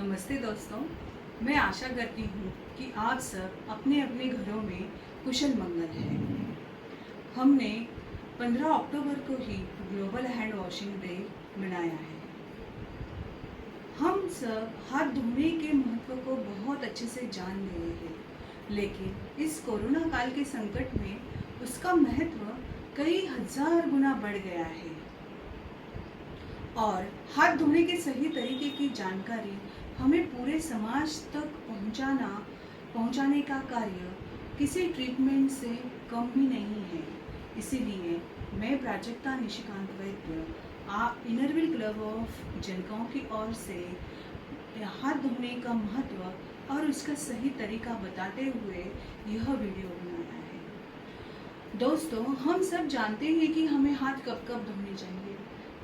नमस्ते दोस्तों, मैं आशा करती हूँ कि आप सब अपने अपने घरों में कुशल मंगल हैं। हमने 15 अक्टूबर को ही ग्लोबल हैंड वॉशिंग डे मनाया है। हम सब हाथ धोने के महत्व को बहुत अच्छे से जान गए हैं, लेकिन इस कोरोना काल के संकट में उसका महत्व कई हजार गुना बढ़ गया है। और हाथ धोने के सही तरीके की जानकारी हमें पूरे समाज तक पहुंचाने का कार्य किसी ट्रीटमेंट से कम भी नहीं है। इसीलिए मैं प्राजक्ता निशिकांत वैद्य इनरव्हील क्लब ऑफ जनगांव की ओर से हाथ धोने का महत्व और उसका सही तरीका बताते हुए यह वीडियो बनाया है। दोस्तों, हम सब जानते हैं कि हमें हाथ कब कब धोने चाहिए।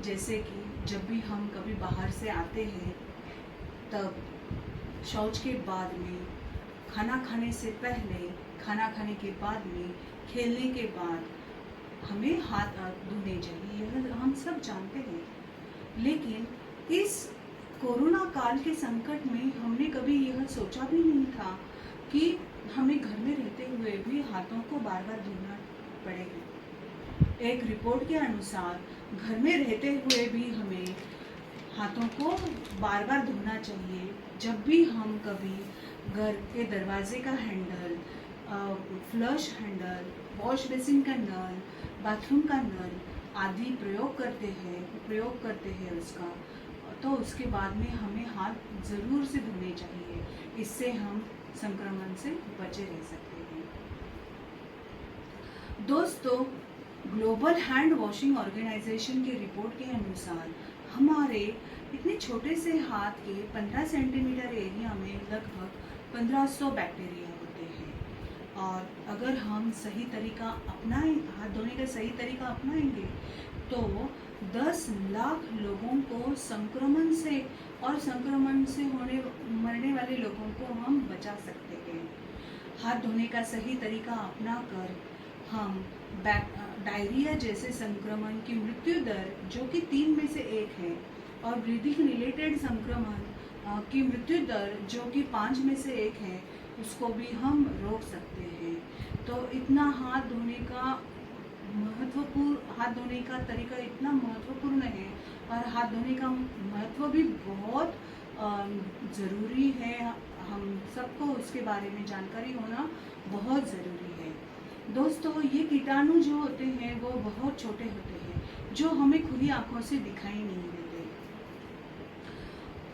जैसे कि जब भी हम कभी बाहर से आते हैं, तब शौच के बाद में, खाना खाने से पहले, खाना खाने के बाद में, खेलने के बाद हमें हाथ धोने चाहिए, यह हम सब जानते हैं। लेकिन इस कोरोना काल के संकट में हमने कभी यह सोचा भी नहीं था कि हमें घर में रहते हुए भी हाथों को बार बार धोना पड़ेगा। एक रिपोर्ट के अनुसार घर में रहते हुए भी हमें हाथों को बार बार धोना चाहिए। जब भी हम कभी घर के दरवाजे का handle, flush handle, wash basin का नल, बाथरूम का नल आदि उपयोग करते हैं उसका, तो उसके बाद में हमें हाथ ज़रूर से धोने चाहिए। इससे हम संक्रमण से बचे रह सकते हैं। दोस्तों, ग्लोबल हैंड वॉशिंग ऑर्गेनाइजेशन की रिपोर्ट के अनुसार हमारे इतने छोटे से हाथ के 15 सेंटीमीटर एरिया में लगभग 1500 बैक्टीरिया होते हैं। और अगर हम सही तरीका अपनाएं, हाथ धोने का सही तरीका अपनाएंगे, तो 10 लाख लोगों को संक्रमण से और संक्रमण से मरने वाले लोगों को हम बचा सकते हैं। हाथ धोने का सही तरीका अपनाकर हम डायरिया जैसे संक्रमण की मृत्यु दर, जो कि 3 में से 1 है, और ब्रीदिंग रिलेटेड संक्रमण की मृत्यु दर, जो कि 5 में से 1 है, उसको भी हम रोक सकते हैं। तो इतना हाथ धोने का तरीका इतना महत्वपूर्ण है, और हाथ धोने का महत्व भी बहुत ज़रूरी है। हम सबको उसके बारे में जानकारी होना बहुत ज़रूरी है। दोस्तों, ये कीटाणु जो होते हैं वो बहुत छोटे होते हैं, जो हमें खुली आंखों से दिखाई नहीं देते।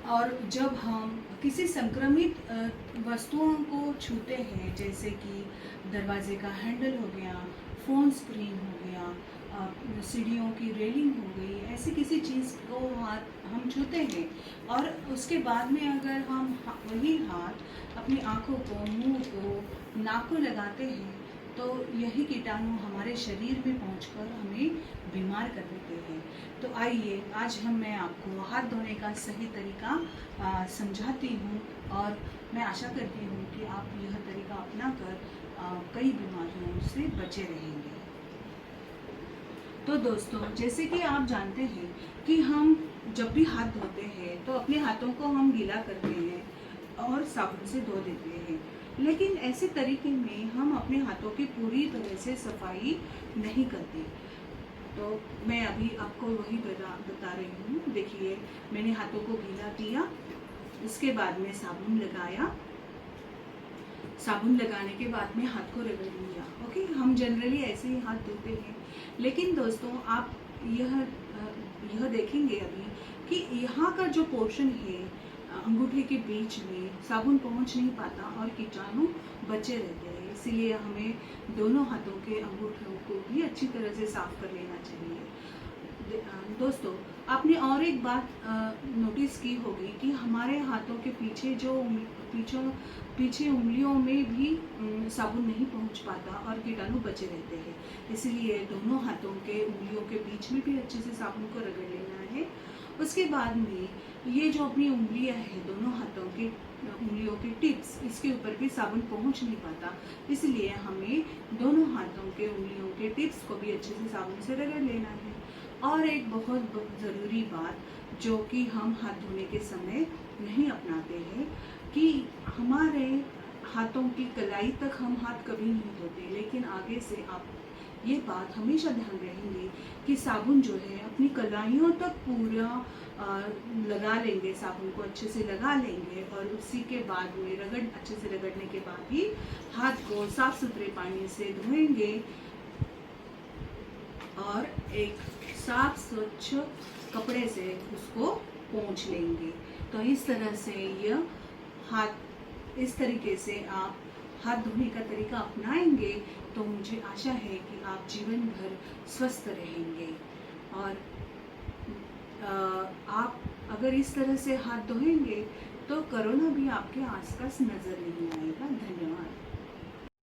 और जब हम किसी संक्रमित वस्तुओं को छूते हैं, जैसे कि दरवाजे का हैंडल हो गया, फ़ोन स्क्रीन हो गया, सीढ़ियों की रेलिंग हो गई, ऐसी किसी चीज़ को हाथ हम छूते हैं, और उसके बाद में अगर हम वही हाथ अपनी आँखों को, मुंह को, नाक को लगाते हैं, तो यही कीटाणु हमारे शरीर में पहुंचकर हमें बीमार कर देते हैं। तो आइए, आज मैं आपको हाथ धोने का सही तरीका समझाती हूँ, और मैं आशा करती हूँ कि आप यह तरीका अपनाकर कई बीमारियों से बचे रहेंगे। तो दोस्तों, जैसे कि आप जानते हैं कि हम जब भी हाथ धोते हैं तो अपने हाथों को हम गीला करते हैं और साबुन से धो देते हैं, लेकिन ऐसे तरीके में हम अपने हाथों की पूरी तरह से सफाई नहीं करते। तो मैं अभी आपको वही बता रही हूँ। देखिए, मैंने हाथों को गीला किया, इसके बाद में साबुन लगाया, साबुन लगाने के बाद में हाथ को रगड़ लिया। ओके, हम जनरली ऐसे ही हाथ धोते हैं। लेकिन दोस्तों, आप यह देखेंगे अभी कि यहाँ का जो पोर्शन है, अंगूठे के बीच में साबुन पहुँच नहीं पाता और कीटाणु बचे रहते हैं। इसीलिए हमें दोनों हाथों के अंगूठों को भी अच्छी तरह से साफ कर लेना चाहिए। दोस्तों, आपने और एक बात नोटिस की होगी कि हमारे हाथों के पीछे उंगलियों में भी साबुन नहीं पहुंच पाता और कीटाणु बचे रहते हैं। इसीलिए दोनों हाथों के उंगलियों के बीच में भी अच्छे से साबुन को रगड़ लेना है। उसके बाद में ये जो अपनी उंगलियां हैं, दोनों हाथों की उंगलियों के टिप्स, इसके ऊपर भी साबुन पहुंच नहीं पाता। इसलिए हमें दोनों हाथों के उंगलियों के टिप्स को भी अच्छे से साबुन से रगड़ लेना है। और एक बहुत ज़रूरी बात जो कि हम हाथ धोने के समय नहीं अपनाते हैं कि हमारे हाथों की कलाई तक हम हाथ कभी नहीं धोते, लेकिन आगे से आप ये बात हमेशा ध्यान रखेंगे कि साबुन जो है अपनी कलाइयों तक पूरा लगा लेंगे, साबुन को अच्छे से लगा लेंगे और उसी के बाद में अच्छे से रगड़ने के बाद ही हाथ को साफ सुथरे पानी से धोएंगे और एक साफ स्वच्छ कपड़े से उसको पोंछ लेंगे। तो इस तरह से इस तरीके से आप हाथ धोने का तरीका अपनाएंगे तो मुझे आशा है कि आप जीवन भर स्वस्थ रहेंगे। और आप अगर इस तरह से हाथ धोएंगे तो कोरोना भी आपके आसपास नज़र नहीं आएगा। धन्यवाद।